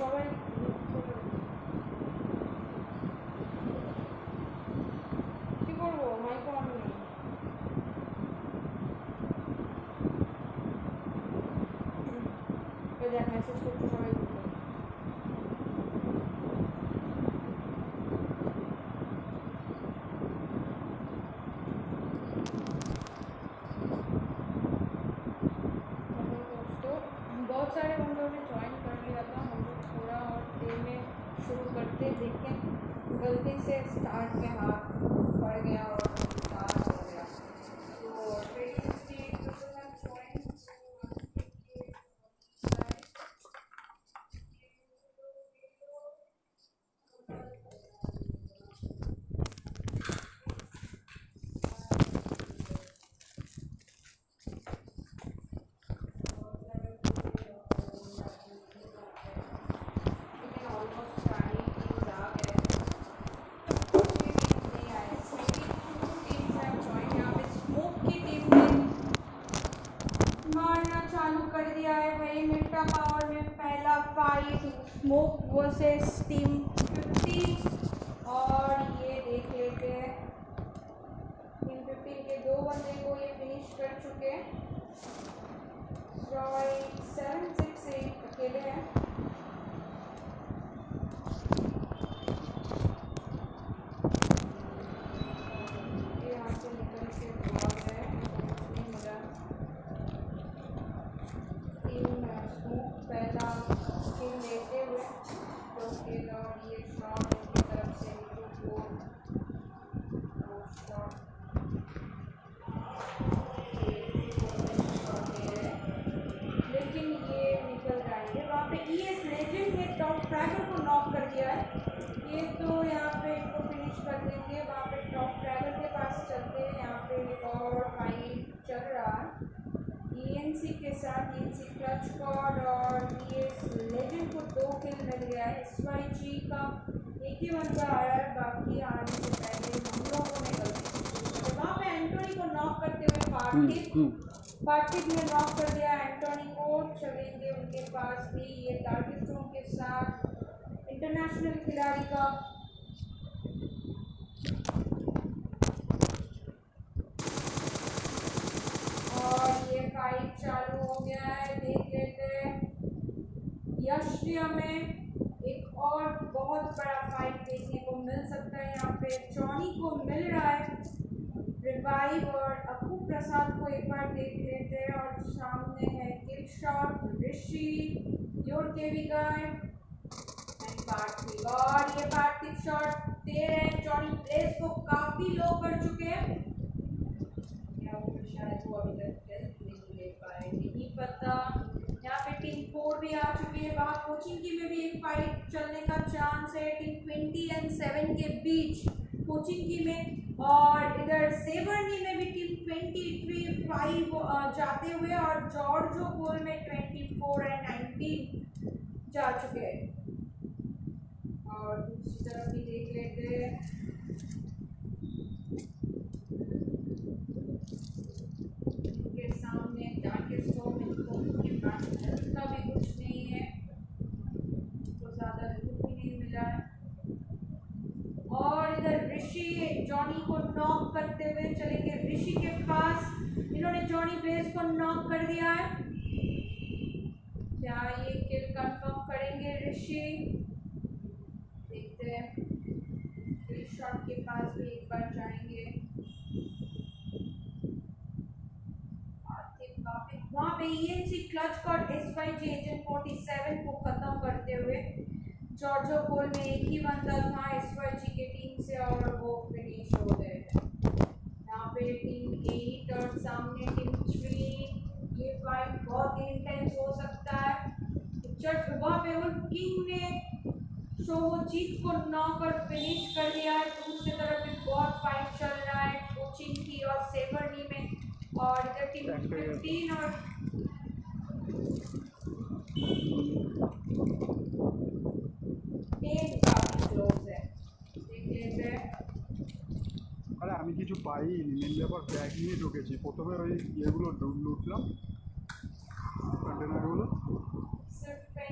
সবাই কি করবো, মাইক অন নেই। দেখ মেসেজ করতে সবাই बहुत सारे बंदों ने ज्वाइन कर लिया था। हम लोग थोड़ा और देर में शुरू करते, लेकिन गलती से स्टार्ट में हाथ पड़ गया और स्टार्ट हो गया। तो ट्रेनिंग स्टेज जो है ज्वाइन पावर में पहला फाइट स्मोक वर्सेस टीम 50। और ये देख लेते हैं टीम 15 के दो बंदे को ये फिनिश कर चुके। 768 अकेले हैं। यहाँ से निकल के भाग रहे हैं, नहीं मिला। पहला स्किल लेते हुए तो स्किल और ये शॉट इनकी तरफ से शॉट लेकिन ये निकल जाएंगे। वहाँ पे ES लेजेंड ने टॉप फ्रैगर को नॉक कर दिया है। ये तो यहाँ पे इनको फिनिश कर देंगे। वहाँ पे टॉप फ्रैगर के पास चलते हैं। यहाँ पे एक और फाइट चल रहा है ENC के साथ। ENC क्लच कॉर्ड और ES लेजेंड को 2 किल मिल गया है। SYG का एक ही बंदा आया है, बाकी आने से पहले हम लोगों ने गलती की। तो वहाँ पे एंटोनी को नॉक करते हुए पार्थिव ने नॉक कर दिया एंटोनी को। चलेंगे उनके पास भी ये टारगेट स्टोन के साथ इंटरनेशनल खिलाड़ी का फाइट चालू हो गया है। देख लेते हैं यशिया में एक और बहुत बड़ा फाइट देखने को मिल सकता है। यहाँ पे जॉनी को मिल रहा है रिवाइव और अप्पू प्रसाद को एक बार देख लेते हैं। और सामने है kill shot, Rishi, your KV guy and Parthiv. और ये पार्थिव शॉट दे रहे हैं जॉनी ब्लेज को, काफी लो कर चुके हैं। शायद वो अभी तक नहीं पता। यहाँ पे टीम 4 भी आ चुकी है। वहाँ कोचिंग की में भी एक फाइट चलने का चांस है टीम 20 और 7 के बीच कोचिंग की में। और इधर सेवर्नी में भी टीम 23-5 जाते हुए और जॉर्जो गोल में 24 और 19 जा चुके हैं। और दूसरी तरफ भी देख लेते हैं का भी कुछ नहीं है, तो ज़्यादा लूट भी नहीं मिला है। और इधर ऋषि जॉनी को नॉक करते हुए चलेंगे ऋषि के पास। इन्होंने जॉनी ब्लेज को नॉक कर दिया है। क्या ये किल कंफर्म करेंगे ऋषि? देखते हैं। किल शॉट के पास भी एक बार जाएंगे। वहाँ पे ENC clutch cord SYG agent 47 को खत्म करते हुए जॉर्जो गोल में एक ही बंदा था SYG के टीम से और वो फिनिश हो गए थे। यहाँ पे टीम 8 और सामने टीम 3। ये फाइट बहुत इंटेंस हो सकता है। वहाँ पे उल्फ किंग ने शोजीत को नॉक और फिनिश कर दिया है। दूसरी तरफ भी बहुत फाइट चल रहा है कोचिंग की और सेवर्नी में। और इधर टीम 15 और আরে আমি কিছু পাইনি, মেন ব্যাপার ব্যাগ নিয়ে ঢুকেছি। প্রথমে ওই ইয়েগুলো লুটলাম, কন্টেনারগুলো।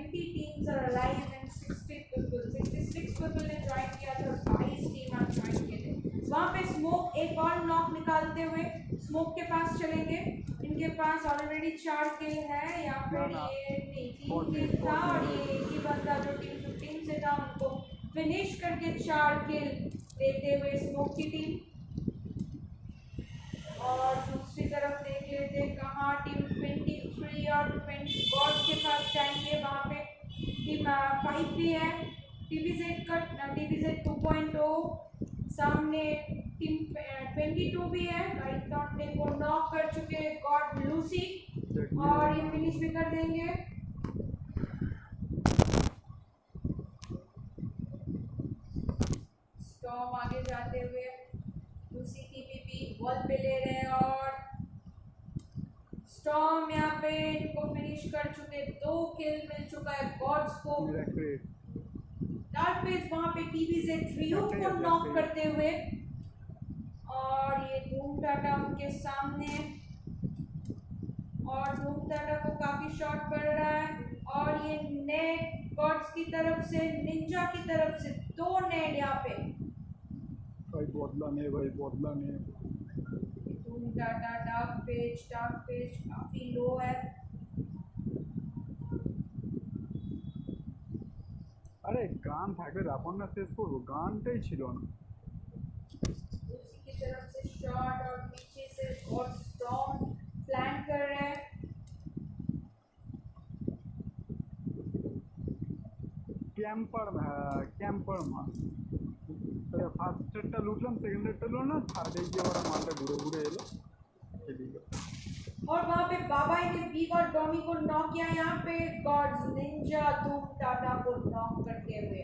20 teams are alive and 66 people ने ज्वाइन किया था, 22 टीम आज ज्वाइन किए थे। वहाँ पे स्मोक एक और नॉक निकालते हुए स्मोक के पास चलेंगे। इनके पास ऑलरेडी 4 किल है, या फिर ये नहीं 3 किल था, और ये एक ही बंदा जो टीम 15 से था उनको फिनिश करके 4 किल देते हुए स्मोक की टीम। और दूसरी तरफ देख लेते कहाँ टीम 23 और 20 गॉड्स के पास जाएंगे। वहाँ पे टीम 5 भी है, टीबीजेड का टीबीजेड 2.0 सामने टीम 22 भी है। राइटॉन ने को नॉक कर चुके हैं गॉड लूसी, और ये फिनिश भी कर देंगे। स्टॉर्म आगे जाते हुए लूसी टीपीपी बॉल पे ले रहे हैं, और स्टॉर्म यहाँ पे इनको फिनिश कर चुके, 2 किल मिल चुका है गॉड्स को। डार्क पेज वहाँ पे टीबीजेड ट्रियो को नॉक करते हुए, और ये धूम टाटा उनके सामने, और धूम टाटा को काफी शॉट पड़ रहा है। और ये नेट गॉड्स की तरफ से, निंजा की तरफ से 2 नेट यहाँ पे। भाई बदला ने धूम टाटा डार्क पेज काफी लो है। আরে গান থাকলে রাপন না শেষ করবো, গানটাই ছিল না। उसी की तरफ से शॉट, और पीछे से गॉड स्टॉर्म फ्लैंक कर रहे हैं। ক্যাম্পার মার ফার্স্ট রেটটা লুটলাম, সেকেন্ড রেটটা লুটলাম না, থার্ডে গিয়ে ওরা মালটা ঘুরে ঘুরে এলো। और वहाँ पे बाबा ने बीग और डॉमी को नॉक किया। यहाँ पे गॉड्स निंजा धूम टाटा को नॉक करते हुए,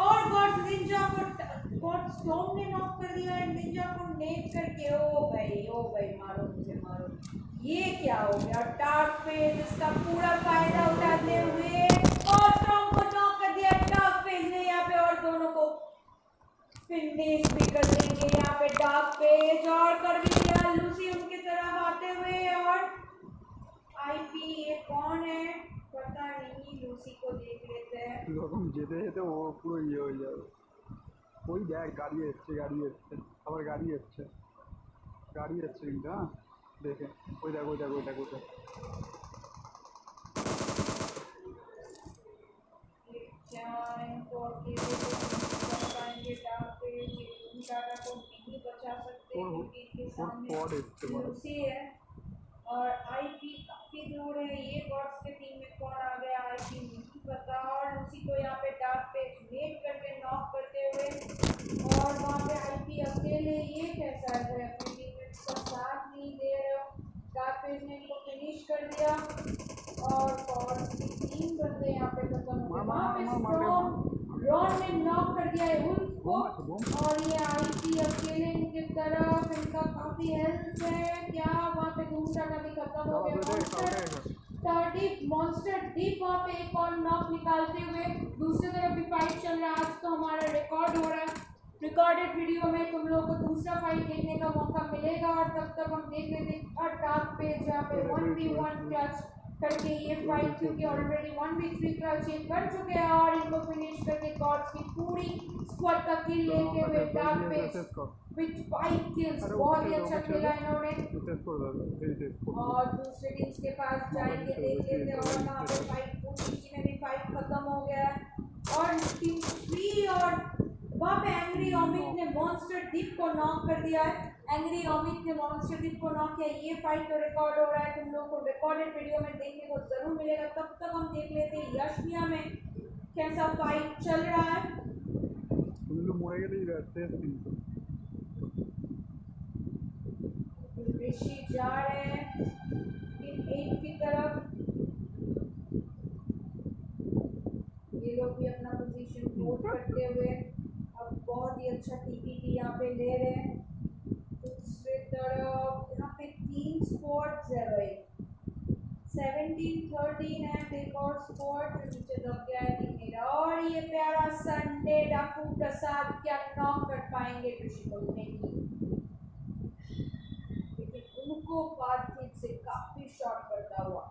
और गॉड्स निंजा को गॉड स्टॉर्म ने नॉक कर दिया है निंजा को नेट करके। ओ भाई मारो मुझे मारो। ये क्या हो गया? डार्क पेज इसका पूरा फायदा उठाते हुए और स्टॉर्म को नॉक कर दिया डार्क पेज ने यहाँ पे, और दोनों को फिनिश भी कर देंगे यहाँ पे डार्क पेज, और कर भी दिया लूसी उनकी तरफ आते हुए। और आईपी ये कौन है पता नहीं, लूसी को देख लेते हैं। যখন যেতে যেতে ও পুরো ইয়ে হয়ে যাবে। ওই দেখ গাড়ি এসছে আবার গাড়ি এসছে কিন্তু, হ্যাঁ দেখে ওই দেখ क्या इनको अकेले तो नहीं कर पाएंगे डार्क पेज, ये टाटा को नहीं बचा सकते क्योंकि इनके सामने लूसी है, और आईपी काफी दूर है। ये गॉड्स के टीम में कौन आ गया आईपी नहीं पता, और लूसी को यहाँ पे डार्क पेज नेट करके नॉक करते हुए, और वहाँ पे आईपी अकेले। ये कैसा है अपनी टीममेट्स का साथ नहीं दे रहे हो। डार्क पेज ने इनको फिनिश कर दिया, और गॉड्स की 3 बंदे यहाँ पे खत्म हो गए। वहाँ पे स्टॉर्म रॉन ने नॉक कर दिया है वुल्फ को, और ये आईपी अकेले इनके तरफ, इनका काफी हेल्प है। क्या वहाँ पे धूम टाटा भी खत्म हो गया। मॉन्स्टर डीप वहाँ पे एक और नॉक निकालते हुए, दूसरी तरफ भी फाइट चल रहा है। आज तो हमारा रिकॉर्ड हो रहा है, रिकॉर्डेड वीडियो में तुम लोगों को दूसरा फाइट देखने का मौका मिलेगा, और तब तक हम देख लेते हैं डार्क पेज यहाँ पे 1v1 क्लच करके ये फाइट, क्योंकि ऑलरेडी 1v3 क्लच ये कर चुके हैं, और इनको फिनिश करके गॉड्स की पूरी स्क्वाड का किल लेते हुए डार्क पेज विद 5 किल्स। बहुत ही अच्छा खेला इन्होंने, और दूसरे टीम्स के पास जाएंगे देख लेते हैं। और वहाँ पे फाइट पूरी में भी फाइट खत्म हो गया है, और टीम 3 और वहाँ पे एंग्री ओमिट ने मॉन्स्टर डीप को नॉक कर दिया है। एंग्री ओमिट ने मॉन्स्टर डीप को नॉक किया। ये फाइट तो रिकॉर्ड हो रहा है, तुम लोगों को रिकॉर्डेड वीडियो में देखने को जरूर मिलेगा। तब तक हम देख लेते हैं यशमिया में कैसा फाइट चल रहा है। ऋषि जा रहे हैं टीम 8 की तरफ, ये लोग भी अपना पोजीशन होल्ड करते हुए अब बहुत ही अच्छा टीपीटी यहाँ पे ले रहे हैं। दूसरी तरफ यहाँ पे 3 स्क्वाड्स है भाई, 17-13 है, एक और स्क्वाड जो नीचे दब गया है नहीं मेरा। और ये प्यारा संडे डाकू प्रसाद क्या नॉक कर पाएंगे ऋषि को? नहीं, लेकिन उनको पार्थिव से काफी शॉट करता हुआ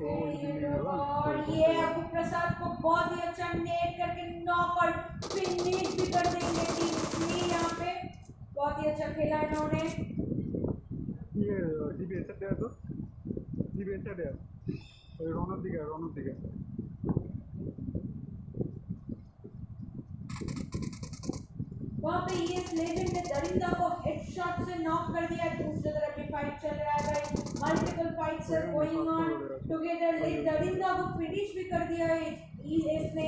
देखते हैं ये जिंदगी लोग, में और कोई ये कोई अभी प्रसाद को बहुत ही अच्छा नेट करके नॉक और फिनिश भी कर देंगे टीम थ्री। यहाँ पे बहुत ही अच्छा खेला इन्होंने। ये डिबेट है तो डिबेट है रौनक दिखे वहां पे ये लेजेंड ने दरिंदा को हेडशॉट से नॉक कर दिया। दूसरी तरफ भी फाइट चल रहा है भाई, multiple fights are going on together. ले दरिंदा को फिनिश भी कर दिया है इसने।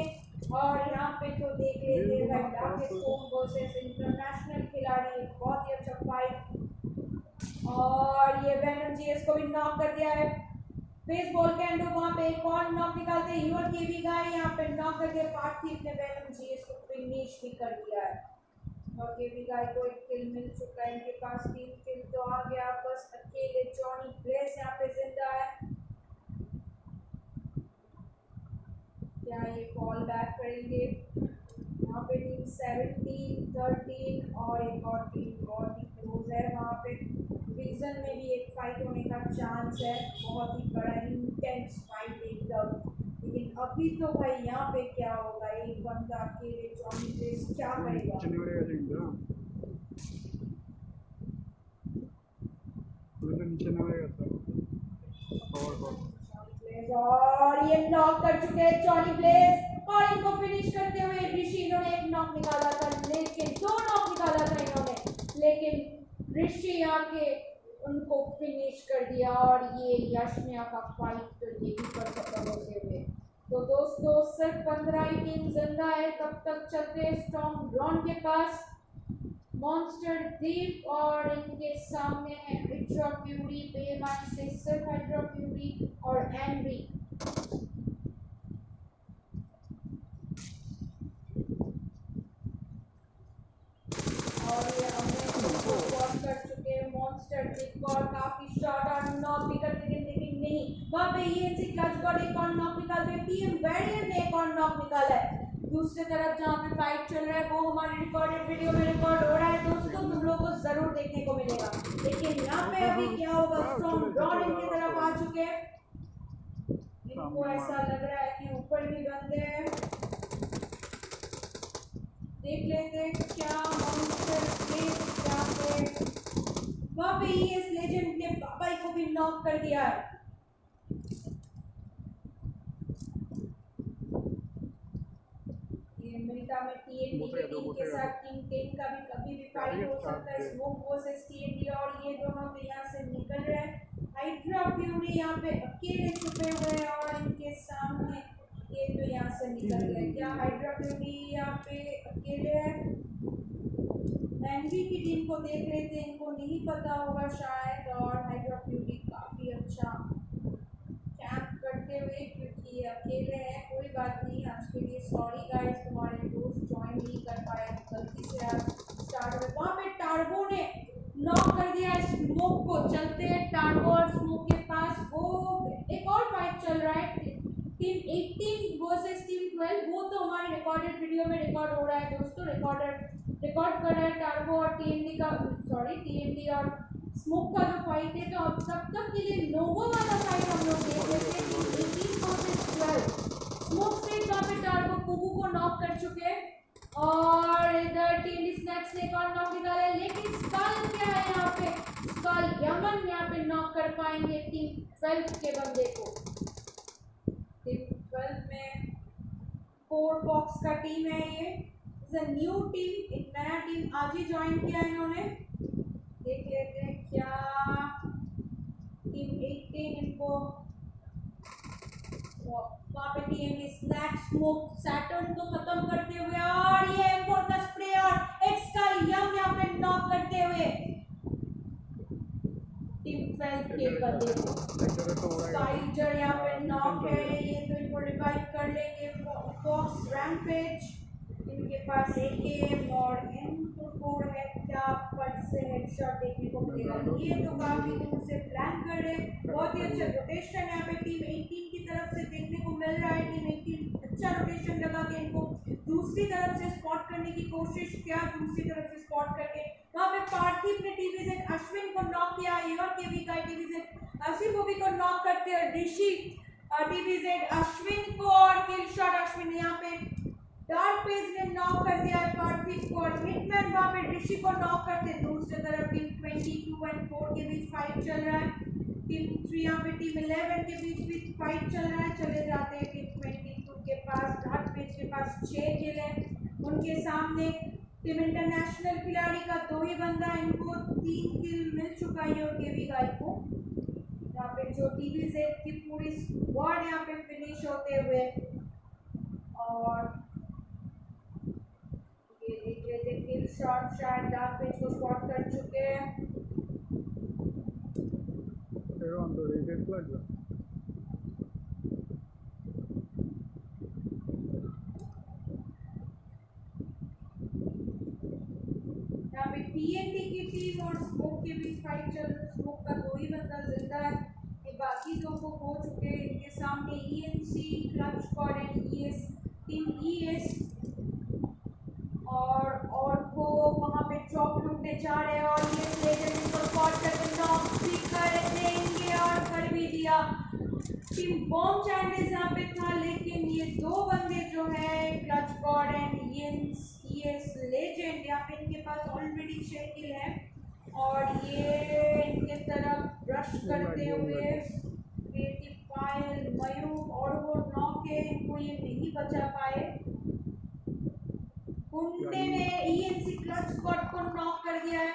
और यहाँ पे तो देख लेते हैं भाई, डार्केस्ट होम वर्सेस इंटरनेशनल खिलाड़ी, बहुत ही अच्छा फाइट। और ये वेनम जीएस को भी नॉक कर दिया है। बेसबॉल कैंडो वहां पे एक और नॉक निकालते हैं, यूर के भी गाय यहाँ पे नॉक करके पार्थिव ने वेनम जीएस को फिनिश भी कर दिया है। और के भी गाय को एक किल मिल चुका है, इनके पास 3 किल तो आ गया, बस अकेले जॉनी ब्लेस यहाँ पे जिंदा है। क्या ये फॉल बैक करेंगे? यहाँ पे टीम 17, 13 और एक और टीम बहुत ही क्लोज है। वहाँ पे रीजन में भी एक फाइट होने का चांस है, बहुत ही बड़ा इंटेंस फाइट एकदम। लेकिन अभी तो भाई यहाँ पे क्या होगा, एक बंदा अकेले जॉनी ब्लेस क्या करेगा? नीचे नवेगा था और ये नॉक कर चुके हैं जॉनी ब्लेस, और इनको फिनिश करते हुए ऋषि, इन्होंने एक नॉक निकाला था, लेकिन 2 नॉक निकाला था इन्होंने, लेकिन ऋषि आके उनको फिनिश कर दिया। और ये यशमिया का फाइट तो यही पर खत्म होते हुए। तो दोस्तों सिर्फ 15 ही टीम जिंदा है, तब तक चलते हैं स्टॉर्म ड्रॉन के पास। मॉन्स्टर दीप और इनके सामने है हाइड्रा फ्यूरी, बेमानी से सिर्फ हाइड्रा फ्यूरी और एनरी। और ये हमने शॉट कर चुके हैं मॉन्स्टर दीप और काफी शॉट और नॉक भी करते थे, लेकिन नहीं, वहां पे ये क्लच गॉड एक और नॉक निकालते हैं, टीम वैरियर ने एक और नॉक निकाला है। दूसरी तरफ जहाँ पे फाइट चल रहा है वो हमारे रिकॉर्डेड वीडियो में रिकॉर्ड हो रहा है दोस्तों, तुम लोगों को जरूर देखने को मिलेगा। लेकिन यहाँ पे अभी क्या होगा, स्टॉर्म ड्रॉन इनकी तरफ आ चुके हैं, इनको ऐसा लग रहा है कि ऊपर भी बंदे हैं। देख लेते हैं क्या मॉन्स्टर यहाँ पे, वहाँ पे इस लेजेंड ने बाबाई को भी नॉक कर दिया है। अमेरिका में टीएनडी के टीम के साथ टीम 10 का भी कभी भी फाइट हो सकता है, स्मोक वर्सेस टीएनडी, और ये दोनों तो यहाँ से निकल रहे हैं। हाइड्रा फ्यूरी यहाँ पे अकेले छुपे हुए हैं और इनके सामने ये तो यहाँ से निकल गए। क्या हाइड्रा फ्यूरी यहाँ पे अकेले है? एनवी की टीम को देख लेते हैं, इनको नहीं पता होगा शायद। और हाइड्रा फ्यूरी काफी अच्छा कैंप करते हुए, क्योंकि ये अकेले हैं। कोई बात नहीं, आज के लिए सॉरी गाइस, तुम्हारे दोस्त ज्वाइन नहीं कर पाए, गलती से आज स्टार्ट हुए। वहाँ पे टार्बो ने नॉक कर दिया स्मोक को। चलते हैं टार्बो और स्मोक के पास, वो एक और फाइट चल रहा है, टीम 18 वर्सेस टीम 12, वो तो हमारे रिकॉर्डेड वीडियो में रिकॉर्ड हो रहा है दोस्तों। रिकॉर्ड कर रहा है टार्बो और टीएनडी और स्मोक का जो फाइट है। तो अब तब तक के लिए नोवो वाला फाइट हम लोग देख लेते हैं, 18 वर्सेस 12। स्मोक से यहाँ पे टार्बो फुबू को नॉक कर चुके हैं, और इधर टीएनडी स्नैक्स ने एक और नॉक निकाला है, लेकिन स्कल क्या है यहाँ पे, स्कल यमन यहाँ पे नॉक कर पाएंगे टीम 12 के बंदे को। टीम 12 में 4 फॉक्स का टीम है, ये न्यू टीम, एक नया टीम आज ही ज्वाइन किया इन्होंने। देख लेते हैं क्या टीम 18 इनको, वहाँ पे टीएनडी स्नैक स्मोक सैटर्न को खत्म करते हुए, और ये M4 का स्प्रे और एक्स का यम यहाँ पे नॉक करते हुए टीम 12 के बंदे को। स्काइजर यहाँ पे नॉक है, ये तो इनको रिवाइव कर लेंगे। फॉक्स रैम्पेज, इनके पास एक गेम और M4 है, क्या फट से हेडशॉट देखने को मिलेगा। ये तो काफी दूर से प्लान कर रहे हैं, बहुत ही अच्छा रोटेशन यहाँ पे टीम 18 की तरफ से देखने को मिल रहा है। टीम 18 अच्छा रोटेशन लगा के इनको दूसरी तरफ से स्पॉट करने की कोशिश किया, दूसरी तरफ से स्पॉट करके वहाँ पे पार्थिव ने टीवीजेड अश्विन को नॉक किया, और केवी का टीवीजेड आसिफ को नॉक करते हैं। ऋषि टीबीजेड अश्विन को और किल शॉट अश्विन यहाँ पे डार्क पेज ने नॉक कर दिया है पार्थिव को और हिटमैन वहां पे ऋषि को नॉक करते। दूसरी तरफ टीम 22 और 4 के बीच फाइट चल रहा है। टीम 3 यहाँ पे टीम 11 के बीच फाइट चल रहा है। चले जाते हैं टीम 22 के पास, डार्क पेज के पास 6 किल है। उनके सामने टीम इंटरनेशनल खिलाड़ी का 2 ही बंदा, इनको 3 किल मिल चुका है और केवी गाय को। यहाँ पे जो टीबीजेड की पूरी स्क्वाड यहाँ पे फिनिश होते हुए और ये देख लेते किल शॉट शायद डार्क पेज को स्पॉट कर चुके हैं। यहाँ पे टीएनटी की टीम और स्मोक के बीच फाइट चल रही है। स्मोक का 2 ही बंदा जिंदा है, ये बाकी 2 को हो चुके हैं। इनके सामने ENC, clutch squad and ES, team ES और को वहां पे चौक लूटने जा रहे हैं और ये लेजेंड इनको स्पॉट करके नॉक भी कर देंगे और कर भी दिया। टीम बॉम्ब चाइनीज यहाँ पे था, लेकिन ये 2 बंदे जो है clutch squad and ES legend, यहाँ पे इनके पास ऑलरेडी 6 किल है और ये इनके तरफ रश करते हुए पायल मयूर और वो नॉक है, इनको ये नहीं बचा पाए। कुंडे ने ईएनसी क्लच स्क्वाड को नॉक कर दिया है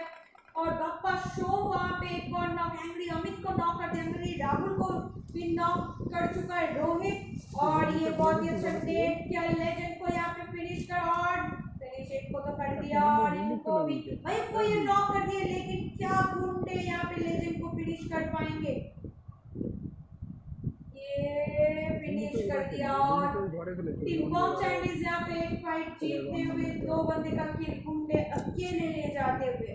और गप्पा शो वहां पे एक और नॉक, एंग्री अमित को नॉक कर दिया, एंग्री राहुल को भी नॉक कर चुका है रोहित और ये बहुत ही अच्छा डेट किया लेजेंड को यहाँ पे फिनिश कर और फिनिश एक को तो कर दिया और इनको भी भाई को ये नॉक कर दिया, लेकिन क्या कुंडे यहाँ पे लेजेंड को फिनिश कर पाएंगे? ये फिनिश कर दिया और टीम बॉम्ब चाइनीज यहाँ पे एक फाइट जीतते हुए 2 बंदे का किल कुंडे अकेले ले जाते हुए।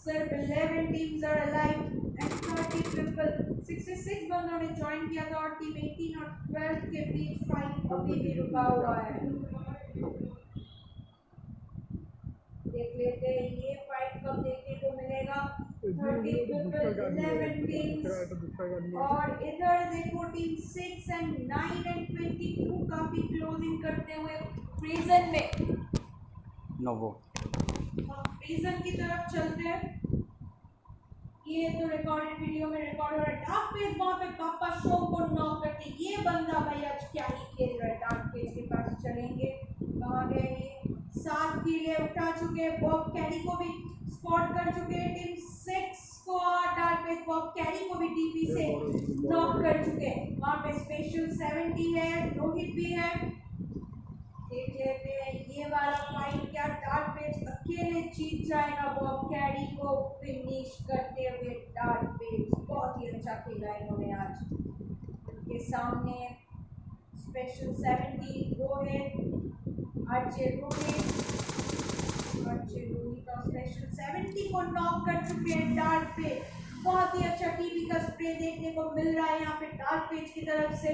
सिर्फ 11 teams are alive and 30 people, 66 बंदों ने ज्वाइन किया था और टीम 18 और 12 के बीच फाइट अभी भी रुका हुआ है। देख लेते हैं ये फाइट कब देखने को मिलेगा। 30 पीपल, 11 टीम्स और इधर देखो टीम 6 एंड 9 एंड 22 काफी क्लोजिंग करते हुए प्रिजन में नवो प्रिजन की तरफ चलते हैं। ये तो रिकॉर्डेड वीडियो में रिकॉर्ड हो रहा है। डार्क पेज वहां पे पापा शो को नॉक करके ये बंदा भाई आज क्या ही खेल रहा है। डार्क पेज के पास चलेंगे, कहाँ गए ये? 7 किले उठा चुके हैं, बॉब कैरी को भी स्पॉट कर चुके हैं टीम 6 को और डार्क पेज बॉब कैरी को भी डीपी से नॉक कर चुके हैं। वहां पे स्पेशल 70 है, रोहित भी है। देख लेते हैं ये वाला फाइट क्या डार्क पेज अकेले जीत जाएगा बॉब कैरी को फिनिश करते हुए। डार्क पेज बहुत ही अच्छा खेला इन्होंने आज। उनके सामने स्पेशल 70 रोहित, आरजे रोहित और स्पेशल 70 को नॉक कर चुके हैं डार्क पेज। बहुत ही अच्छा टीवी का स्प्रे देखने को मिल रहा है यहाँ पे डार्क पेज की तरफ से।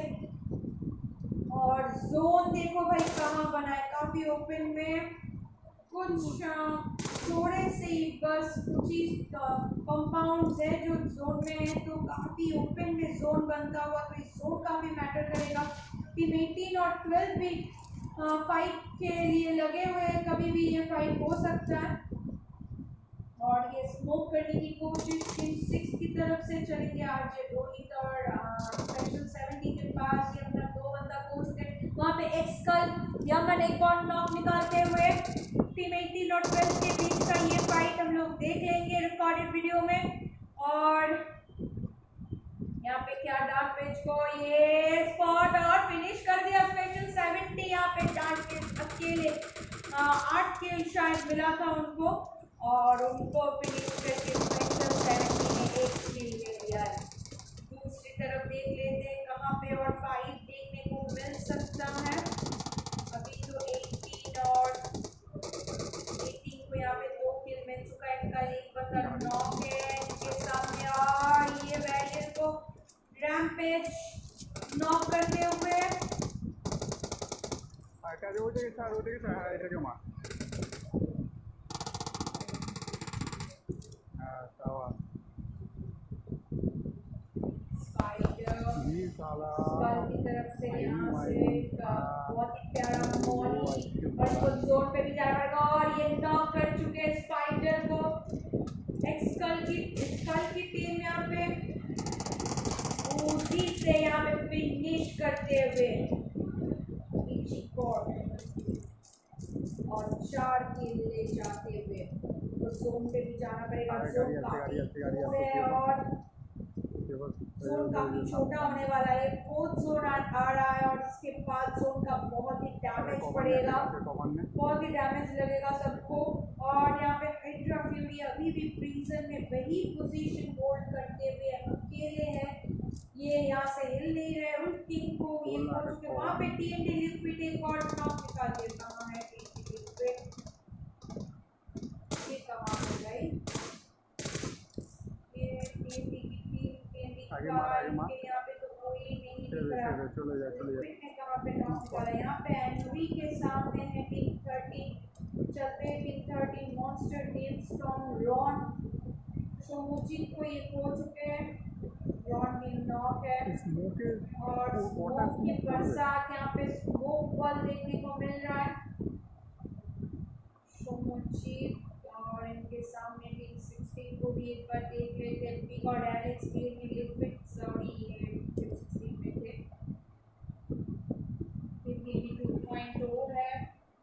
और जोन देखो भाई कहाँ बना है, काफी ओपन में, कुछ थोड़े से ही बस कुछ ही कंपाउंड्स है जो जोन में है, तो काफी ओपन में जोन बनता हुआ, तो इस जोन काफी मैटर करेगा। टीम 18 और 12 भी फाइट के लिए लगे हुए हैं, कभी भी ये फाइट हो सकता है। और ये स्मोक करने की कोशिश टीम 6 की तरफ से चलेंगे। आरजे रोहित और स्पेशल 70 के पास ये अपना 2 बंदा कोच है। वहाँ पे एक्सकल यमन एक और नॉक निकालते हुए टीम 18 और 12 के बीच का ये फाइट हम लोग देख लेंगे रिकॉर्डेड वीडियो में। और यहाँ पे क्या डार्क पेज को ये स्पॉट और फिनिश कर दिया स्पेशल 70। यहाँ पे डार्क पेज अकेले 8 किल शायद मिला था उनको और उनको फिनिश करके स्पेशल 70 ने 1 किल ले लिया है। दूसरी तरफ देख लेते हैं कहाँ पे और फाइट देखने को मिल सकता है। अभी तो 18 को यहाँ पे 2 किल मिल चुका है, इनका एक बंदा नॉक है इनके सामने और ये वैलियर को रैम्पेज नॉक करते हुए साला स्कल की तरफ से भाई, यहाँ भाई, से एक बहुत ही प्यारा मॉली और इसको जोन पे भी जाना पड़ेगा और ये नॉक कर चुके हैं स्पाइडर को। स्कल की टीम यहाँ पे उसी से यहाँ पे फिनिश करते हुए और 4 किल ले जाते हुए तो जोन पे भी जाना पड़ेगा। जोन काफी दूर है और जोन काफी छोटा होने वाला है। 4th जोन आ रहा है और इसके बाद जोन का बहुत ही डैमेज पड़ेगा, बहुत ही डैमेज लगेगा सबको। और यहाँ पे हाइड्रा फ्यूरी अभी भी प्रिजन में वही पोजीशन होल्ड करते हुए अकेले हैं। ये यहाँ से हिल नहीं रहे। उस टीम को ये पहुंच चुके वहाँ पे टीएनडी लिक्विड एक और नॉक निकाल के कहाँ है टीएनडी लिक्विड, ये कहाँ है भाई, ये टीएनडी की टीम टीएनडी का यहाँ पे तो कोई नहीं दिख रहा। लिक्विड ने कहाँ पे नॉक निकाला, यहाँ पे एनवी के सामने है टीम 30 चलते हैं। Team 30 monster team storm Ron Shomujit को ये खो चुके हैं। रॉन भी नॉक है और स्मोक की बरसात यहाँ पे स्मोक बॉल देखने को मिल रहा है। शोमुजीत और इनके सामने टीम 16 को भी एक बार देख लेते हैं। पिक और एलेक्स टीएनडी लिक्विड सॉरी ये टीम 16 में थे। टीएनडी 2.0 है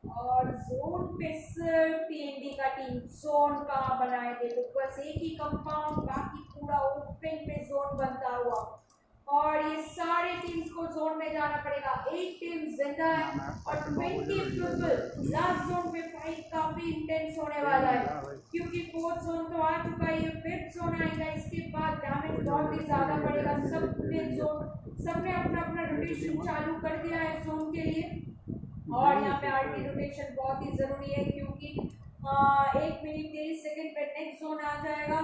और जोन पे सिर्फ टीएनडी का टीम जोन कहाँ बनाए थे, तो बस एक ही कंपाउंड, बाकी पूरा ओपन पे जोन बनता हुआ और ये सारे टीम्स को जोन में जाना पड़ेगा। 8 टीम जिंदा है और 20 पीपल लास्ट जोन पे फाइट काफी इंटेंस होने वाला है क्योंकि 4th जोन तो आ चुका है, ये 5th जोन आएगा। इसके बाद डैमेज बहुत ही ज्यादा पड़ेगा। सबने अपना अपना रोटेशन चालू कर दिया है जोन के लिए और यहाँ पे आरटी रोटेशन बहुत ही जरूरी है क्योंकि 1 मिनट 23 सेकंड पे नेक्स्ट जोन आ जाएगा।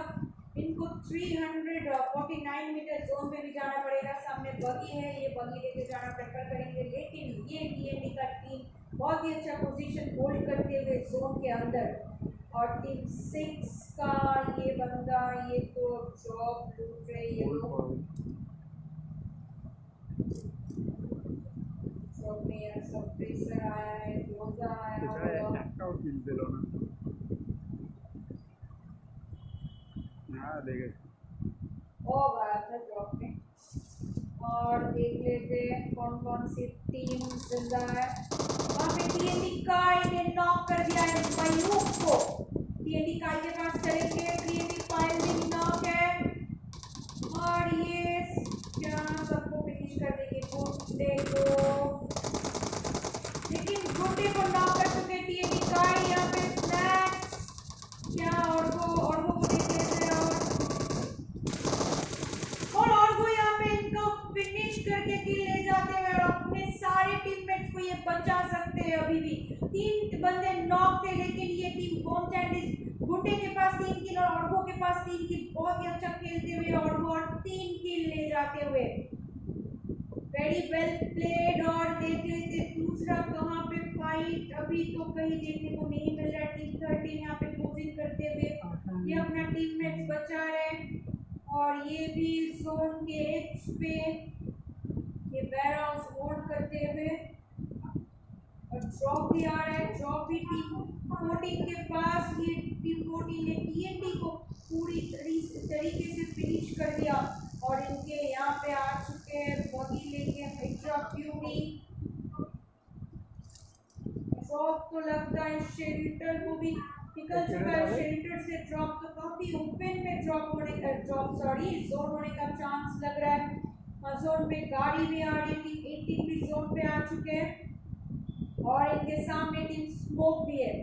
इनको 349 मीटर जोन पे भी जाना पड़ेगा। सामने बगी है, ये बगी लेके जाना प्रेफर करेंगे, लेकिन ये टीएनडी का टीम बहुत ही अच्छा पोजीशन होल्ड करते हुए जोन के अंदर। और टीम 6 का ये बंदा ये तो जॉब लूट रहे हैं, जॉब में यार सब प्रेशर आया है, रोजा आया और गया था जॉब में। और देख लेते हैं कौन कौन सी टीम जिंदा है। वहाँ पे टीएनडी काई ने नॉक कर दिया है मयूख को। टीएनडी काई के पास चलेंगे, टीएनडी फाइल भी नॉक है और ये क्या सबको फिनिश कर देंगे गुड्डे को, लेकिन गुड्डे को नॉक कर चुके टीएनडी काई। यहाँ पे स्नैक्स क्या और वो देख लेते हैं और वो यहाँ पे इनको फिनिश करके किल ले जाते हैं और अपने सारे टीममेट्स को ये बचा सकते हैं। अभी भी 3 बंदे नॉक थे लेकिन ये टीम गुड्डे के पास 3 किल और ऑर्गो के पास 3 किल, बहुत ही अच्छा खेलते हुए और 3 किल ले जाते हुए वेरी वेल प्लेड। और देख लेते दूसरा कहाँ पे फाइट अभी तो कहीं देखने को नहीं मिल रहा। टीम 13 यहाँ पे क्लोजिंग करते हुए ये अपना टीममेट्स बचा रहे हैं और ये भी जोन के एज पे ये बैरहाउस होल्ड करते हुए और ड्रॉप भी आ रहा है। ड्रॉप भी टीम 14 के पास, ये टीम 14 ने टीएनडी को पूरी तरीके से फिनिश कर दिया और इनके यहाँ पे आ चुके हैं बगी लेके हाइड्रा फ्यूरी। ड्रॉप तो लगता है शेल्टर को भी निकल चुका है। शेल्टर से ड्रॉप तो काफी ओपन में जोन होने का चांस लग रहा है। जोन पे गाड़ी भी आ रही थी, 18 भी जोन पे आ चुके हैं और इनके सामने टीम स्मोक भी है।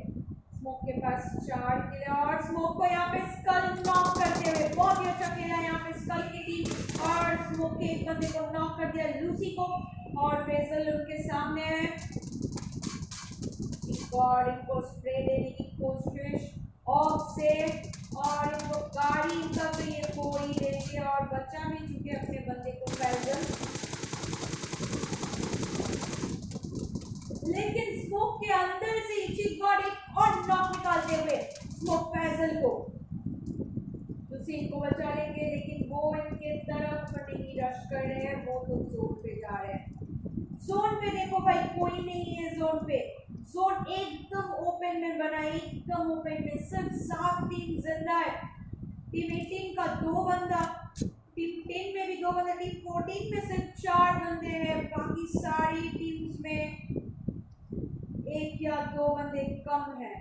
स्मोक के पास 4 किल और स्मोक को यहाँ पे स्कल नॉक करते हुए बहुत ही अच्छा खेला यहाँ पे स्कल की टीम और स्मोक के एक बंदे को नॉक कर दिया लूसी को और फैजल उनके सामने है और इनको स्प्रे देने की कोशिश ऑफ से और इनको गाड़ी का तो ये फोड़ ही देंगे और बचा भी चुके अपने बंदे को फैजल, लेकिन स्मोक के अंदर से एक और नॉक निकालते हुए स्मोक फैजल को दूसरी इनको बचा लेंगे, लेकिन वो इनके तरफ नहीं रश कर रहे हैं, वो तो जोन पे जा रहे हैं। जोन पे देखो भाई कोई नहीं है जोन पे, जोन एकदम ओपन में बना है, एकदम ओपन में सिर्फ 7 टीम जिंदा है। टीम 18 का 2 बंदा, टीम 10 में भी 2 बंदा, टीम 14 में सिर्फ 4 बंदे हैं, बाकी सारी टीम्स में 1 या 2 बंदे कम है।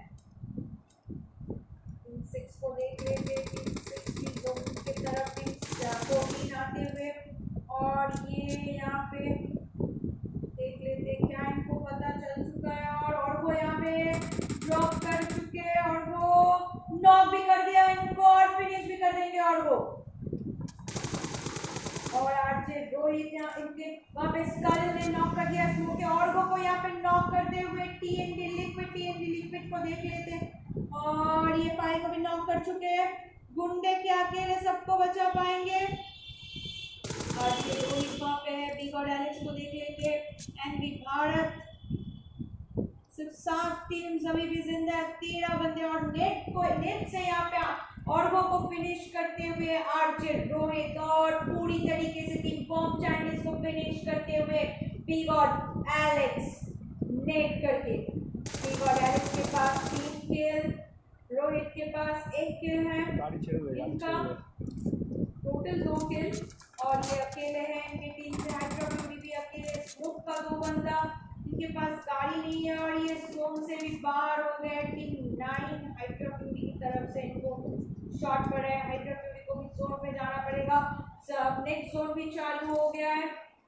टीम 6 को देख लेते, टीम 6 की जोन की तरफ टीम 14 आते हुए, और ये यहाँ पे देख लेते क्या इनको पता चल चुका है, और वो यहाँ पे ड्रॉप कर चुके हैं, और वो नॉक भी कर दिया इनको, और फिनिश भी कर देंगे। और आरजे रोहित यहाँ इनके वहाँ पे स्कल ने नॉक कर दिया स्मोक, और को यहाँ पे नॉक करते हुए टीएनडी लिक्विड को देख लेते हैं, और ये पाई को भी नॉक कर चुके हैं। गुंडे के अकेले सबको बचा पाएंगे। आरजे रोहित वहाँ पे है, बिग और एलेक्स को देख लेते हैं, एनबी भारत सिर्फ 7 टीम्स अभी भी जिंदा है, 13 बंदे, और नेट से यहाँ पे ऑर्गो को फिनिश करते हुए आरजे रोहित, और पूरी तरीके से टीम बॉम्ब चाइनीज को फिनिश करते हुए बिग और एलेक्स नेट करके। बिग और एलेक्स के पास 3 किल, रोहित के पास 1 किल है, इनका टोटल 2 किल, और ये अकेले हैं इनकी टीम से। हाइड्रोफ्यूरी भी अकेले, स्मोक का 2 बंदा, इनके पास गाड़ी नहीं है, और ये जोन से भी बाहर हो गए। टीम 9 हाइड्रोफ्यूरी की तरफ से इनको शॉट पड़ा है, हाइड्रोफ्यूरी को भी जोन पे जाना पड़ेगा। नेक्स्ट जोन भी चालू हो गया है,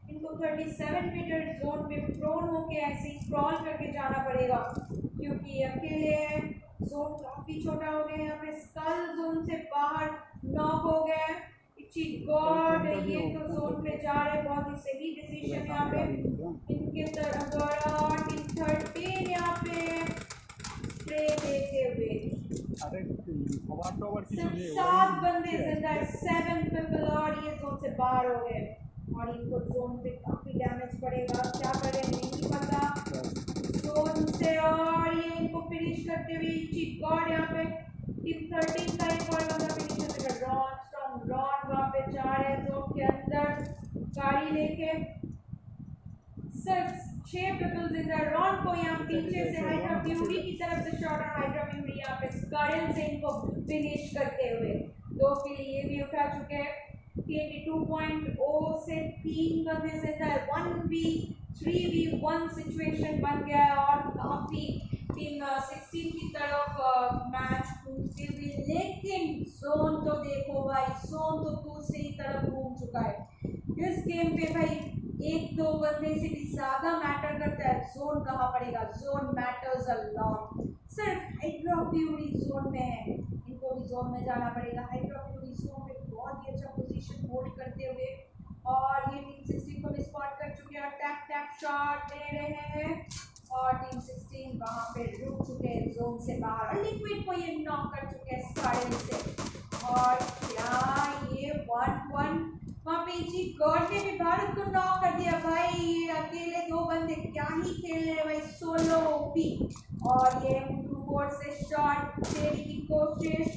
इनको 37 मीटर जोन में प्रोन होके ऐसे ही क्रॉल करके जाना पड़ेगा, क्योंकि ये अकेले हैं। जोन काफी छोटा हो गया है, यहाँ पे स्कल जोन से बाहर नॉक हो गया है। गॉड, ये तो जोन पे जा रहे, बहुत ही सही डिसीजन यहाँ पे इनके द्वारा। टीम 13 यहाँ पे स्प्रे देते हुए सिर्फ 7 बंदे जिंदा है, 7 पीपल, और ये जोन से बाहर हो गए, और इनको जोन पे काफी डैमेज पड़ेगा, क्या करें नहीं पता जोन से। और ये इनको फिनिश करते हुए गॉड यहाँ पे टीम 13 का एक और बंदा फिनिश करते रॉन वहाँ पे जा रहे हैं जोन के अंदर गाड़ी लेके, सिर्फ 6 पीपल जिंदा। रॉन को यहाँ पीछे से हाइड्रोफ्यूरी की तरफ से शॉट, और हाइड्रोफ्यूरी यहाँ पे स्कल से इनको फिनिश करते हुए 2 किल ये भी उठा चुके हैं। TNT 2.0 से 3 बंदे जिंदा है, 1v3v1 सिचुएशन बन गया है, और काफी टीम 16 की तरफ मैच घूमते हुए। लेकिन जोन तो देखो भाई, जोन तो दूसरी तरफ घूम चुका है। इस गेम पे भाई 1-2 बंदे से भी ज्यादा मैटर करता है जोन कहाँ पड़ेगा, जोन मैटर्स अ लॉट। सिर्फ हाइड्रोफ्यूरी जोन में है, इनको भी जोन में जाना पड़ेगा। हाइड्रोफ्यूरी जोन में बहुत ही अच्छा पोजीशन होल्ड करते हुए, और ये टीम 16 को भी स्पॉट कर चुके हैं, टैप शॉट ले रहे हैं, और टीम 16 वहाँ पे रुक चुके हैं जोन से बाहर, और लिक्विड को ये नॉक कर चुके हैं स्टाइल से। और क्या ये 1-1 वहाँ पे जी गॉड ने भी भारत को नॉक कर दिया भाई। ये अकेले 2 बंदे क्या ही खेल रहे हैं भाई, सोलो ओपी, और ये 2-4 से शॉट देने की कोशिश,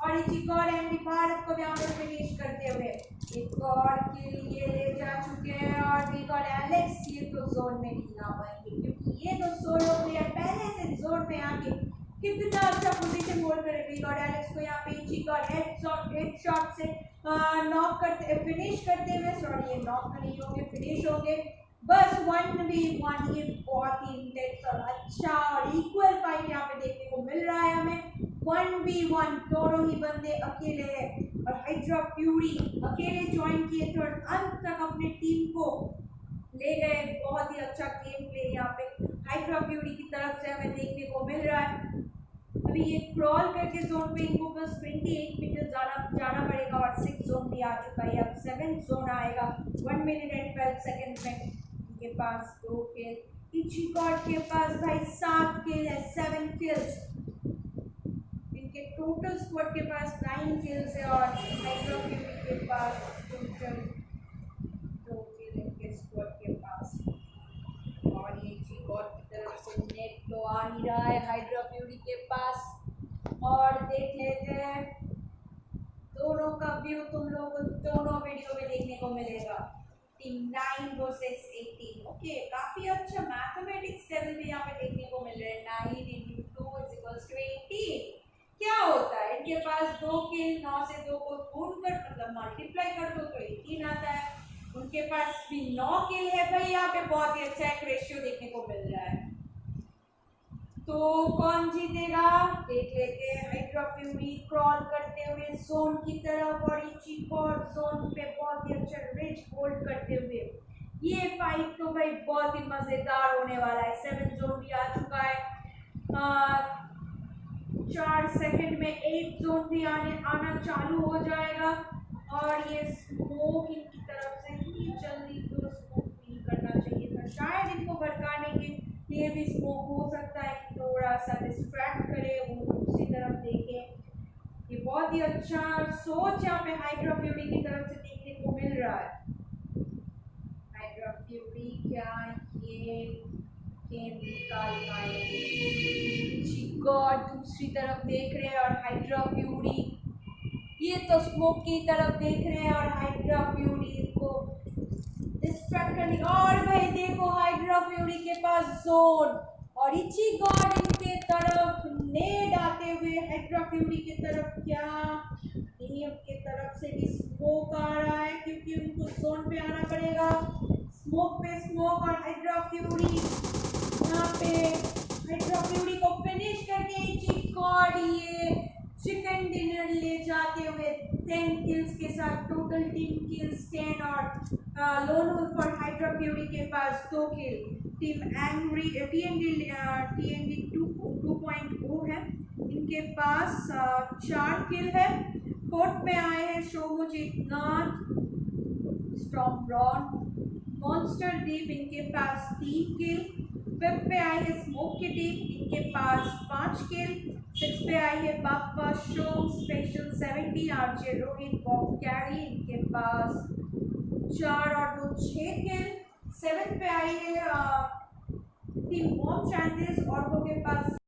और एक और एंडी भारत को भी यहाँ पे फिनिश करते हुए एक और किल ये ले जा चुके हैं। और बिग और एलेक्स ये तो जोन में नहीं आ पाएंगे, क्योंकि ये तो सोलो प्लेयर पहले से जोन में आके कितना अच्छा पोजीशन होल्ड करे। बिग और एलेक्स को यहाँ पे चिक और हेड शॉट से नॉक करते फिनिश करते हुए, सॉरी ये नॉक नहीं होंगे, फिनिश होंगे बस। 1v1 ये बहुत ही इंटेंस और अच्छा और इक्वल फाइट यहाँ पे देखने को मिल रहा है हमें। 1v1 दोनों ही बंदे अकेले हैं, और हाइड्रोफ्यूरी अकेले ज्वाइन किए थे और अंत तक अपनी टीम को ले गए। बहुत ही अच्छा गेम प्ले यहाँ पे हाइड्रोफ्यूरी की तरफ से हमें देखने को मिल रहा है। अभी ये क्रॉल करके जोन पे इनको बस 28 मीटर जाना पड़ेगा, और 6 जोन भी आ चुका है, अब 7 जोन आएगा 1 मिनट एंड 12 सेकेंड में। इनके पास 2 किल, इचिकॉट के पास भाई 7 किल है, 7 किल्स। इनके टोटल स्क्वाड के पास 9 किल्स है, और हाइड्रोफ्यूरी के पास टोटल 2 किल इनके स्क्वाड के पास। और ये इचिकॉट की तरफ से नेट तो आ ही रहा है हाइड्रोफ्यूरी के पास, और देख लेते हैं 2 दोनों का व्यू तुम लोगों को दोनों वीडियो में देखने को मिलेगा। Team 9 versus 18। ओके, काफी अच्छा मैथमेटिक्स लेवल भी यहाँ पे देखने को मिल रहा है। 9 into 2 is equals to 18। क्या होता है, इनके पास 2 किल, 9 से 2 को गुण कर मतलब मल्टीप्लाई कर दो तो 18 आता है। उनके पास भी 9 किल है भाई, यहाँ पे बहुत ही अच्छा एक रेशियो देखने को मिल रहा है। तो कौन जीतेगा देख लेते हैं। हाइड्रा फ्यूरी क्रॉल करते हुए जोन की तरफ और इचिगॉड जोन पे बहुत ही अच्छा रिच होल्ड करते हुए। ये फाइट तो भाई बहुत ही मजेदार होने वाला है। 7 जोन भी आ चुका है। 4 सेकंड में 8 जोन भी आना चालू हो जाएगा। और ये स्मोक इनकी तरफ से इतनी जल्दी तो स्मोक नहीं करना चाहिए था, शायद इनको भड़काने के लिए भी स्मोक हो सकता है कि थोड़ा सा डिस्ट्रैक्ट करे, वो दूसरी तरफ देखे। ये बहुत ही अच्छा सोच यहाँ पे हाइड्रा फ्यूरी की तरफ से देखने को मिल रहा है। हाइड्रा फ्यूरी क्या ये गेम निकाल पाएंगे? गॉड दूसरी तरफ देख रहे हैं और हाइड्रा फ्यूरी ये तो स्मोक की तरफ देख रहे हैं और हाइड्रा फ्यूरी को डिस्ट्रैक्ट करने। और भाई देखो हाइड्रा फ्यूरी के पास जोन और इचिगॉड इनके तरफ नेड आते हुए हाइड्रा फ्यूरी की तरफ। क्या टीम के तरफ से भी स्मोक आ रहा है क्योंकि उनको जोन पे आना पड़ेगा। स्मोक पे स्मोक और हाइड्रा फ्यूरी यहाँ पे हाइड्रा फ्यूरी को फिनिश करके इचिगॉड ये चिकन डिनर ले जाते हुए 10 किल्स के साथ टोटल टीम किल्स 10 और लोन वुल्फ और हाइड्रा फ्यूरी के पास 2 किल। टीम एंग्री TND 2.0 है, इनके पास 4 किल है। फोर्थ पे आए हैं शोमुजीत नाथ, स्टॉम ब्रॉन, मॉन्स्टर दीप, इनके पास 3 किल। फिफ्थ पे आई है स्मोक की टीम, इनके पास 5 किल। 6 पे आई है Bappa show special 70 RJ Rohit Bob carry, इनके पास 4 और 2 6 किल। 7 पे आई है टीम बॉम्ब चैंडिस और के पास